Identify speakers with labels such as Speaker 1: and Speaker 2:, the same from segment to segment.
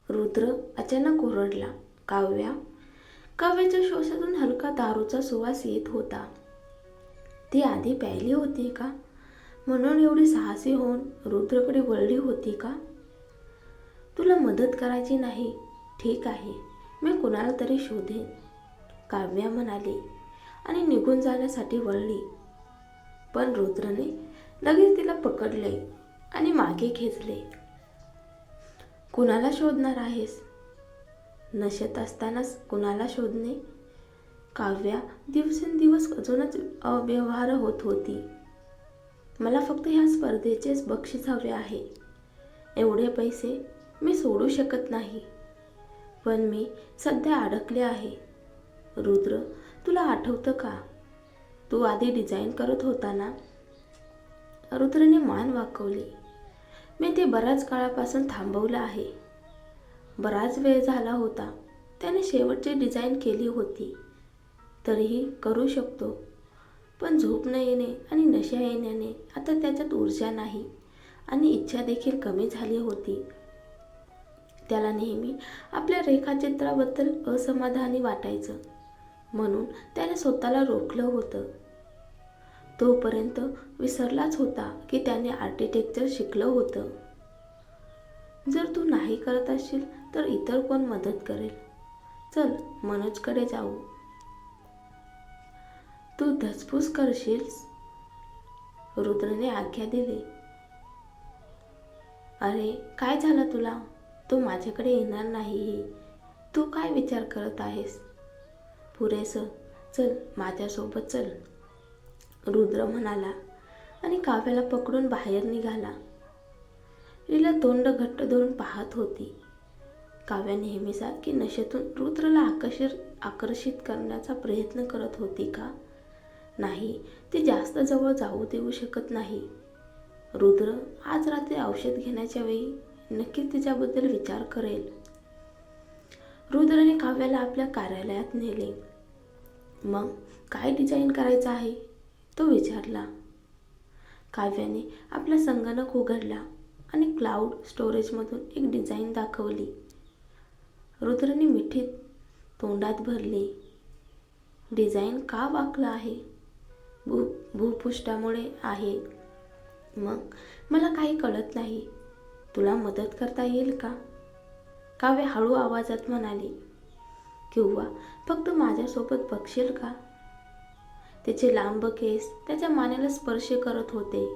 Speaker 1: रुद्र अचानक ओरडला, काव्या. काव्याच्या श्वासातून हलका दारूचा सुवास येत होता. ती आधी प्यायली होती का, म्हणून एवढी साहसी होऊन रुद्रकडे वळली होती का? तुला मदत करायची नाही, ठीक आहे, मी कुणाला तरी शोधेन, काव्या म्हणाली आणि निघून जाण्यासाठी वळली. पण रुद्रने लगेच तिला पकडले आणि मागे खेचले. कुणाला शोधणार आहेस? नशेत असतानाच कुणाला शोधणे? काव्या दिवसेंदिवस अजूनच अव्यवहार होत होती. मला फक्त ह्या स्पर्धेचेच बक्षीस हवे आहे. एवढे पैसे मी सोडू शकत नाही, पण मी सध्या अडकले आहे. रुद्र, तुला आठवतं का, तू आधी डिझाईन करत होता ना? रुद्रने मान वाकवली. मी ते बऱ्याच काळापासून थांबवलं आहे. बराच वेळ झाला होता. त्याने शेवटची डिझाईन केली होती. तरीही करू शकतो, पण झोप न येणे आणि नशा येण्याने आता त्याच्यात ऊर्जा नाही आणि इच्छा देखील कमी झाली होती. त्याला नेहमी आपल्या रेखाचित्राबद्दल असमाधानी वाटायचं, म्हणून त्याने स्वतःला रोखलं होतं. तोपर्यंत विसरलाच होता की त्याने आर्किटेक्चर शिकलं होतं. जर तू नाही करत असशील तर इतर कोण मदत करेल? चल, मनोजकडे जाऊ. तू धसपूस करशील? रुद्रने आज्ञा दिली. अरे, काय झालं तुला? तो माझ्याकडे येणार नाही. तू काय विचार करत आहेस? पुरेसं, चल माझ्यासोबत चल, रुद्र म्हणाला आणि काव्याला पकडून बाहेर निघाला. लीला तोंड घट्ट धरून पाहत होती. काव्या नेहमीसारखी नशेतून रुद्रला आकर्षित करण्याचा प्रयत्न करत होती का? नाही, ती जास्त जवळ जाऊ देऊ शकत नाही. रुद्र आज रात्री औषध घेण्याच्या वेळी नक्कीच तिच्याबद्दल विचार करेल. रुद्रने काव्याला आपल्या कार्यालयात नेले. मग काय डिझाईन करायचं आहे, तो विचारला. काव्याने आपला संगणक उघडला आणि क्लाउड स्टोरेजमधून एक डिझाईन दाखवली. रुद्रने मिठीत तोंडात भरली. डिझाईन का वाकला आहे? भूपृष्ठामुळे आहे. मग मला काही कळत नाही. तुला मदत करता येईल का? काव्य हळू आवाजात म्हणाली. किंवा फक्त माझ्यासोबत बघशील का? त्याचे लांब केस त्याच्या मानेला स्पर्श करत होते,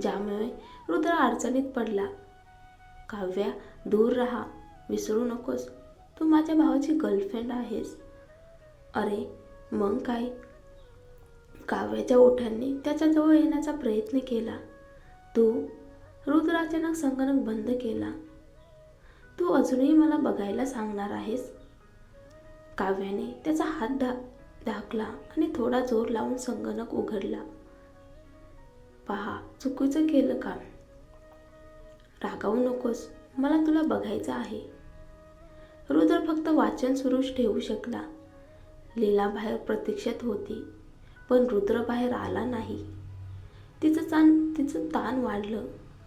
Speaker 1: ज्यामुळे रुद्र अडचणीत पडला. काव्या, दूर राहा, विसरू नकोस, तू माझ्या भावाची गर्लफ्रेंड आहेस. अरे मग काय? काव्याच्या ओठांनी त्याच्याजवळ येण्याचा प्रयत्न केला. तू? रुद्र अचानक संगणक बंद केला. तू अजूनही मला बघायला सांगणार आहेस? काव्याने त्याचा हात धाकला आणि थोडा जोर लावून संगणक उघडला. पहा, चुकीचं केलं का? रागावू नकोस, मला तुला बघायचं आहे. रुद्र फक्त वाचन सुरूच ठेवू शकला. लीला बाहेर प्रतीक्षेत होती, पण रुद्र बाहेर आला नाही. तिचं ताण वाढलं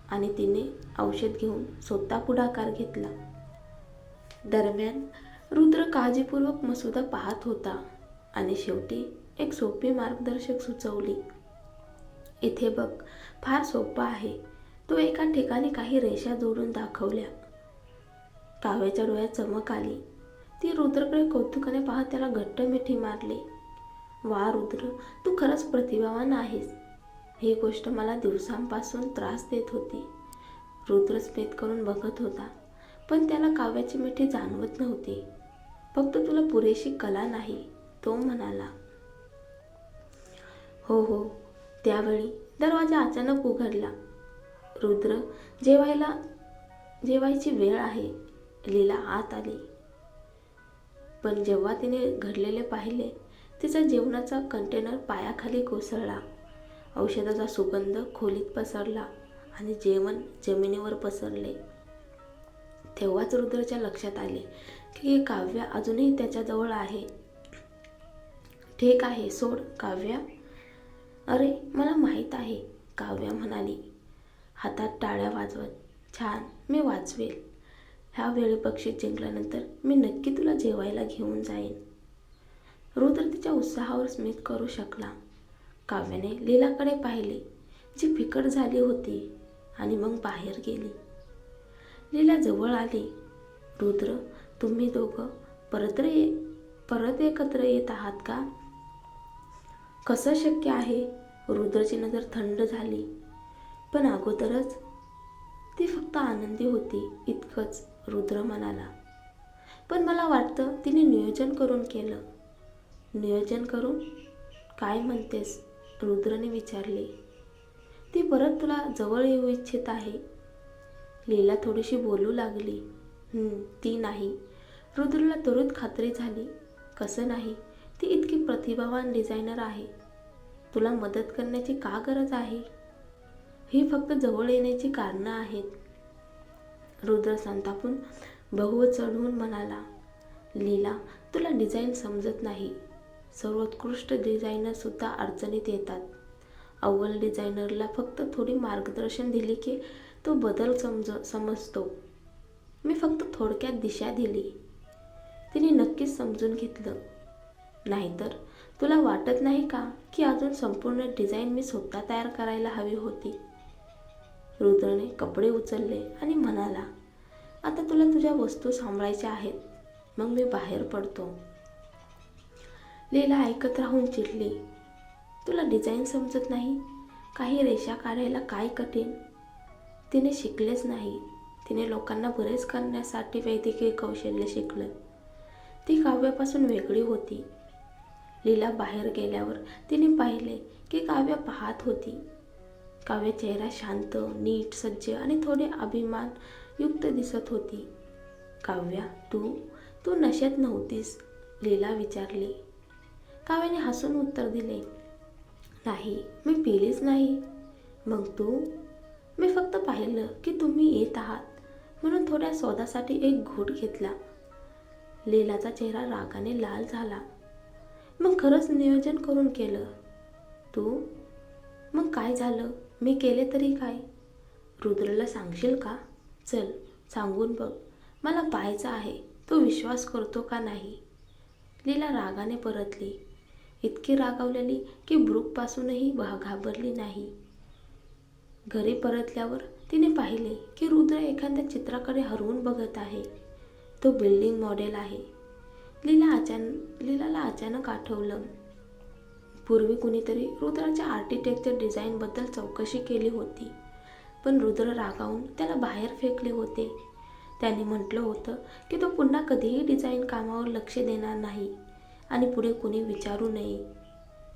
Speaker 1: आणि तिने औषध घेऊन स्वतः पुढाकार घेतला. दरम्यान रुद्र काळजीपूर्वक मसुदा पाहत होता आणि शेवटी एक सोपी मार्गदर्शक सुचवली. इथे बघ, फार सोपं आहे. तो एका ठिकाणी काही रेषा जोडून दाखवल्या. काव्याच्या डोळ्यात चमक आली. ती रुद्रकडे कौतुकाने पाहत त्याला घट्ट मिठी मारली. वा रुद्र, तू खरंच प्रतिभावान आहेस. ही गोष्ट मला दिवसांपासून त्रास देत होती. रुद्र स्मित करून बघत होता, पण त्याला काव्याची मिठी जाणवत नव्हती. फक्त तुला पुरेशी कला नाही, तो म्हणाला. हो हो. त्यावेळी दरवाजा अचानक उघडला. रुद्र, जेवायची वेळ आहे, लीला आत आली. पण जेव्हा तिने घडलेले पाहिले, तिचा जेवणाचा कंटेनर पायाखाली कोसळला. औषधाचा सुगंध खोलीत पसरला आणि जेवण जमिनीवर पसरले. तेव्हाच रुद्रच्या लक्षात आले की काव्या अजूनही त्याच्याजवळ आहे. ठीक आहे, सोड काव्या. अरे, मला माहीत आहे, काव्या म्हणाली, हातात टाळ्या वाजवत. छान, मी वाचवेल. ह्या वेळी बक्षीस जिंकल्यानंतर मी नक्की तुला जेवायला घेऊन जाईन. रुद्र तिच्या उत्साहावर स्मित करू शकला. काव्याने लीलाकडे पाहिले, जी फिकट झाली होती, आणि मग बाहेर गेली. लीला जवळ आली. रुद्र, तुम्ही दोघं परत एकत्र येत आहात का? कसं शक्य आहे? रुद्रची नजर थंड झाली. पण अगोदरच ती फक्त आनंदी होती इतकंच, रुद्र म्हणाला. पण मला वाटतं तिने नियोजन करून केलं. नियोजन करून? काय म्हणतेस? रुद्रने विचारले. ती परत तुला जवळ येऊ इच्छित आहे. लीला थोडीशी बोलू लागली. ती नाही. रुद्रला त्वरित खात्री झाली. कसं नाही? ती इतकी प्रतिभावान डिझायनर आहे. तुला मदत करण्याची का गरज आहे? ही फक्त जवळ येण्याची कारणं आहेत. रुद्र संतापून बहु चढवून म्हणाला. लीला, तुला डिझाईन समजत नाही. सर्वोत्कृष्ट डिझायनर सुद्धा अडचणीत येतात. अव्वल डिझायनरला फक्त थोडी मार्गदर्शन दिली की तो बदल समजतो. मी फक्त थोडक्यात दिशा दिली. तिने नक्कीच समजून घेतलं. नाहीतर तुला वाटत नाही का की अजून संपूर्ण डिझाईन मी स्वतः तयार करायला हवी होती? रुद्रने कपडे उचलले आणि म्हणाला, आता तुला तुझ्या वस्तू सांभाळायच्या आहेत. मग मी बाहेर पडतो. लीला ऐकत राहून चिडली. तुला डिझाईन समजत नाही? काही रेषा काढायला काय कठीण? तिने शिकलेच नाही. तिने लोकांना बरेच करण्यासाठी वैद्यकीय कौशल्य शिकलं. ती काव्यापासून वेगळी होती. लीला बाहेर गेल्यावर तिने पाहिले की काव्या पाहत होती. काव्य चेहरा शांत, नीट, सज्ज आणि थोडे अभिमानयुक्त दिसत होती. काव्या, तू नशेत नव्हतीस? लीला विचारली. काव्याने हसून उत्तर दिले, नाही, मी पिलीच नाही. मग तू? मी फक्त पाहिलं की तुम्ही येत आहात म्हणून थोड्या सौदासाठी एक घोट घेतला. लीलाचा चेहरा रागाने लाल झाला. मग खरंच नियोजन करून केलं? तू? मग काय झालं? मी केले तरी काय? रुद्रला सांगशील का? चल, सांगून बघ. मला पाहायचं आहे तो विश्वास करतो का नाही. लीला रागाने परतली. इतकी रागावलेली की ब्रूकपासूनही घाबरली नाही. घरी परतल्यावर तिने पाहिले की रुद्र एखाद्या चित्राकडे हरवून बघत आहे. तो बिल्डिंग मॉडेल आहे. लीलाला अचानक आठवलं. पूर्वी कुणीतरी रुद्राच्या आर्किटेक्चर डिझाईनबद्दल चौकशी केली होती. पण रुद्र रागावून त्याला बाहेर फेकले होते. त्याने म्हटलं होतं की तो पुन्हा कधीही डिझाईन कामावर लक्ष देणार नाही आणि पुढे कुणी विचारू नये.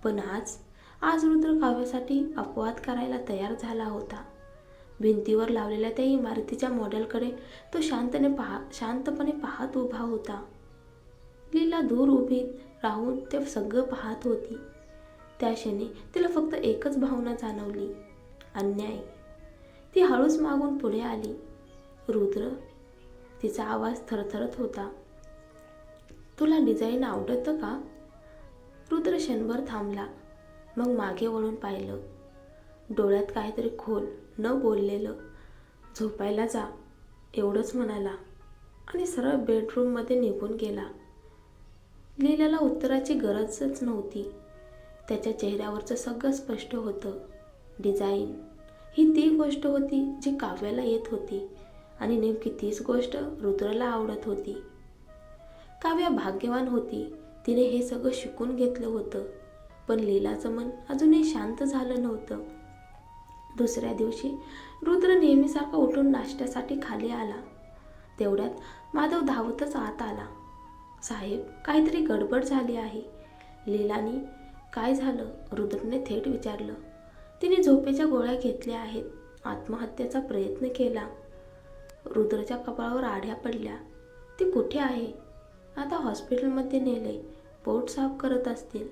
Speaker 1: पण आज रुद्र काव्यासाठी अपवाद करायला तयार झाला होता. भिंतीवर लावलेल्या त्या इमारतीच्या मॉडेलकडे तो शांतपणे पाहत उभा होता. लीला दूर उभी राहून ते सगळं पाहत होती. त्या क्षणी तिला फक्त एकच भावना जाणवली, अन्याय. ती हळूच मागून पुढे आली. रुद्र, तिचा आवाज थरथरत होता. तुला डिझाईन आवडतं का? रुद्र क्षणभर थांबला. मग मागे वळून पाहिलं. डोळ्यात काहीतरी खोल, न बोललेलं. झोपायला जा, एवढंच म्हणाला आणि सरळ बेडरूममध्ये निघून गेला. लीलाला उत्तराची गरजच नव्हती. त्याच्या चेहऱ्यावरचं सगळं स्पष्ट होतं. डिझाईन ही ती गोष्ट होती जी काव्याला येत होती आणि नेमकी तीच गोष्ट रुद्रला आवडत होती. काव्या भाग्यवान होती. तिने हे सगळं शिकून घेतलं होतं. पण लीलाचं मन अजूनही शांत झालं नव्हतं. दुसऱ्या दिवशी रुद्र नेहमीसारखा उठून नाश्त्यासाठी खाली आला. तेवढ्यात माधव धावतच आत आला. साहेब, काहीतरी गडबड झाली आहे. लीलानी, काय झालं? रुद्रने थेट विचारलं. तिने झोपेच्या गोळ्या घेतल्या आहेत. आत्महत्येचा प्रयत्न केला. रुद्रच्या कपाळावर आढ्या पडल्या. ती कुठे आहे? आता हॉस्पिटलमध्ये नेले. पोट साफ करत असतील.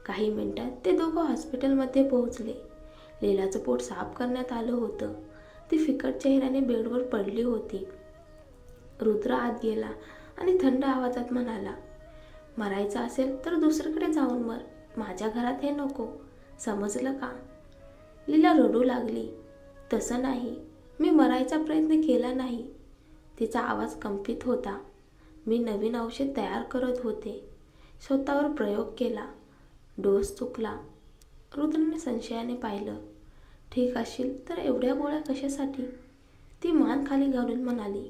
Speaker 1: काही मिनिटात ते दोघं हॉस्पिटलमध्ये पोहोचले. लीलाचं पोट साफ करण्यात आलं होतं. ती फिकट चेहऱ्याने बेडवर पडली होती. रुद्र आत गेला आणि थंड आवाजात म्हणाला, मरायचं असेल तर दुसरीकडे जाऊन मर. माझ्या घरात हे नको. समजलं का? लीला रडू लागली. तसं नाही, मी मरायचा प्रयत्न केला नाही. तिचा आवाज कंपित होता. मी नवीन औषध तयार करत होते. स्वतःवर प्रयोग केला. डोस चुकला. रुद्रने संशयाने पाहिलं. ठीक असशील तर एवढ्या गोळ्या कशासाठी? ती मान खाली घालून म्हणाली,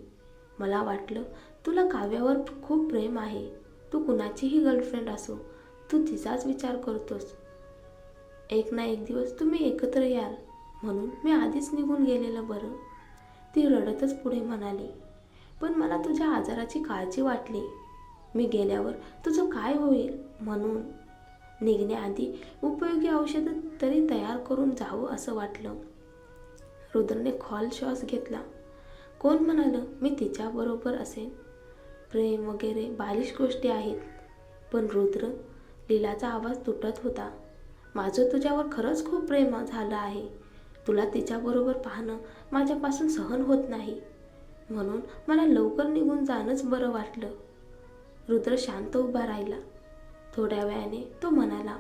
Speaker 1: मला वाटलं तुला काव्यावर खूप प्रेम आहे. तू कुणाचीही गर्लफ्रेंड असो, तू तिचाच विचार करतोस. एक ना एक दिवस तुम्ही एकत्र याल म्हणून मी आधीच निघून गेलेलं बरं. ती रडतच पुढे म्हणाली, पण मला तुझ्या आजाराची काळजी वाटली. मी गेल्यावर तुझं काय होईल म्हणून. निघण्याआधी उपयोगी औषधं तरी तयार करून जावं असं वाटलं. रुद्रने खोल श्वास घेतला. कोण म्हणालं मी तिच्याबरोबर असेन? प्रेम वगैरे बालिश गोष्टी आहेत. पण रुद्र, लीलाचा आवाज तुटत होता. माझं तुझ्यावर खरंच खूप प्रेम झालं आहे. तुला तिच्याबरोबर पाहणं माझ्यापासून सहन होत नाही. म्हणून मला लवकर निघून जाणंच बरं वाटलं. रुद्र शांत उभा राहिला. थोड्या वेळाने तो म्हणाला,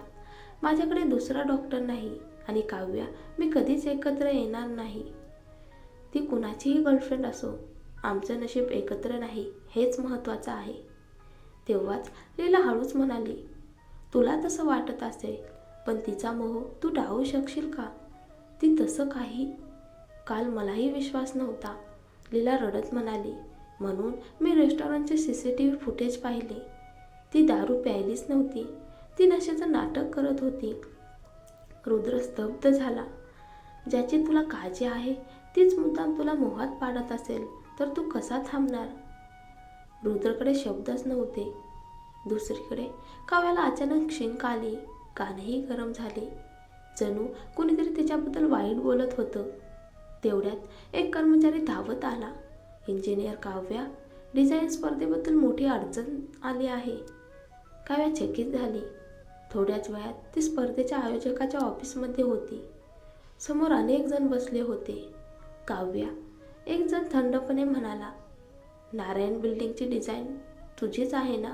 Speaker 1: माझ्याकडे दुसरा डॉक्टर नाही आणि काव्या मी कधीच एकत्र येणार नाही. ती कुणाचीही गर्लफ्रेंड असो, आमचं नशीब एकत्र नाही हेच महत्त्वाचं आहे. तेव्हाच लीला हळूच म्हणाली, तुला तसं वाटत असेल पण तिचा मोह तू टाळू शकशील का? ती तसं काही. काल मलाही विश्वास नव्हता. लीला रडत म्हणाली, म्हणून मी रेस्टॉरंटचे CCTV फुटेज पाहिले. ती दारू प्यायलीच नव्हती. ती नशेचं नाटक करत होती. रुद्र स्तब्ध झाला. ज्याची तुला काळजी आहे तीच मुद्दाम तुला मोहात पाडत असेल तर तू कसा थांबणार? रुद्रकडे शब्दच नव्हते. दुसरीकडे काव्याला अचानक शिंक आली. कानही गरम झाले. जणू कुणीतरी तिच्याबद्दल वाईट बोलत होतं. तेवढ्यात एक कर्मचारी धावत आला. इंजिनियर काव्या, डिझाईन स्पर्धेबद्दल मोठी अडचण आली आहे. काव्या चकित झाली. थोड्याच वेळात ती स्पर्धेच्या आयोजकाच्या ऑफिसमध्ये होती. समोर अनेक जण बसले होते. काव्या, एक जण थंडपणे म्हणाला, नारायण बिल्डिंगची डिझाईन तुझीच आहे ना?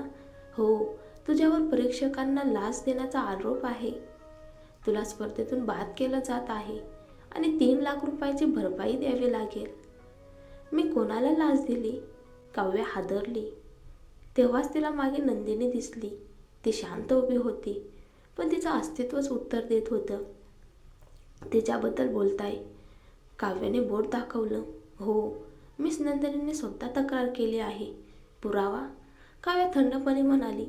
Speaker 1: हो, तुझ्यावर परीक्षकांना लाच देण्याचा आरोप आहे. तुला स्पर्धेतून बाद केलं जात आहे आणि 3 लाख रुपयाची भरपाई द्यावी लागेल. मी कोणाला लाच दिली? काव्या हादरली. तेव्हाच तिला मागे नंदिनी दिसली. ती शांत उभी होती, पण तिचं अस्तित्वच उत्तर देत होतं. तिच्याबद्दल बोलताय? काव्याने बोट दाखवलं. हो, मिस नंदिनीने स्वतः तक्रार केली आहे. पुरावा? काव्या थंडपणे म्हणाली,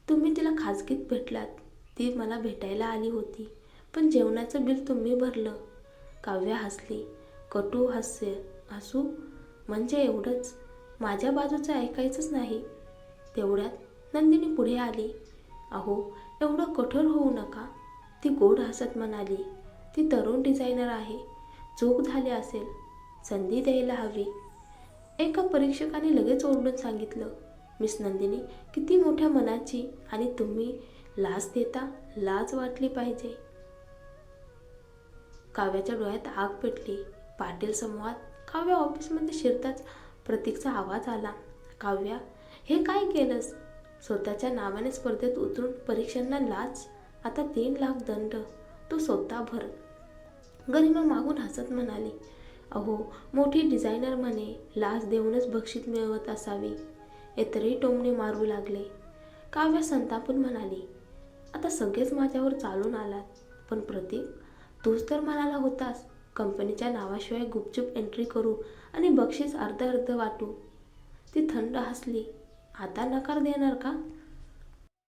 Speaker 1: तुम्ही तिला खाजगीत भेटलात. ती मला भेटायला आली होती, पण जेवणाचं बिल तुम्ही भरलं. काव्या हसली. कटू हास्य. हसू म्हणजे एवढंच? माझ्या बाजूचं ऐकायचंच नाही. तेवढ्यात नंदिनी पुढे आली. अहो, एवढं कठोर होऊ नका. ती गोड हसत म्हणाली, ती तरुण डिझायनर आहे. चूक झाली असेल. संधी द्यायला हवी. एका परीक्षकाने लगेच ओरडून सांगितलं, मिस नंदिनी किती मोठ्या मनाची आणि तुम्ही लाच देता. लाज वाटली पाहिजे. काव्याच्या डोळ्यात आग पेटली. पाटील समूहात काव्या ऑफिसमध्ये शिरताच प्रतीकचा आवाज आला. काव्या, हे काय केलंस? स्वतःच्या नावाने स्पर्धेत उतरून परीक्षांना लाच, आता 3 लाख दंड. तो स्वतः भर. गरिमा मागून हसत म्हणाली, अहो, मोठी डिझायनर म्हणे लाच देऊनच बक्षीस मिळवत असावी. इतरही टोमणे मारू लागले. काव्या संतापून म्हणाली, आता सगळेच माझ्यावर चालून आलात. पण प्रतीक, तूच तर म्हणाला होतास कंपनीच्या नावाशिवाय गुपचूप एंट्री करू आणि बक्षीस अर्ध अर्ध वाटू. ती थंड हसली. आता नकार देणार का?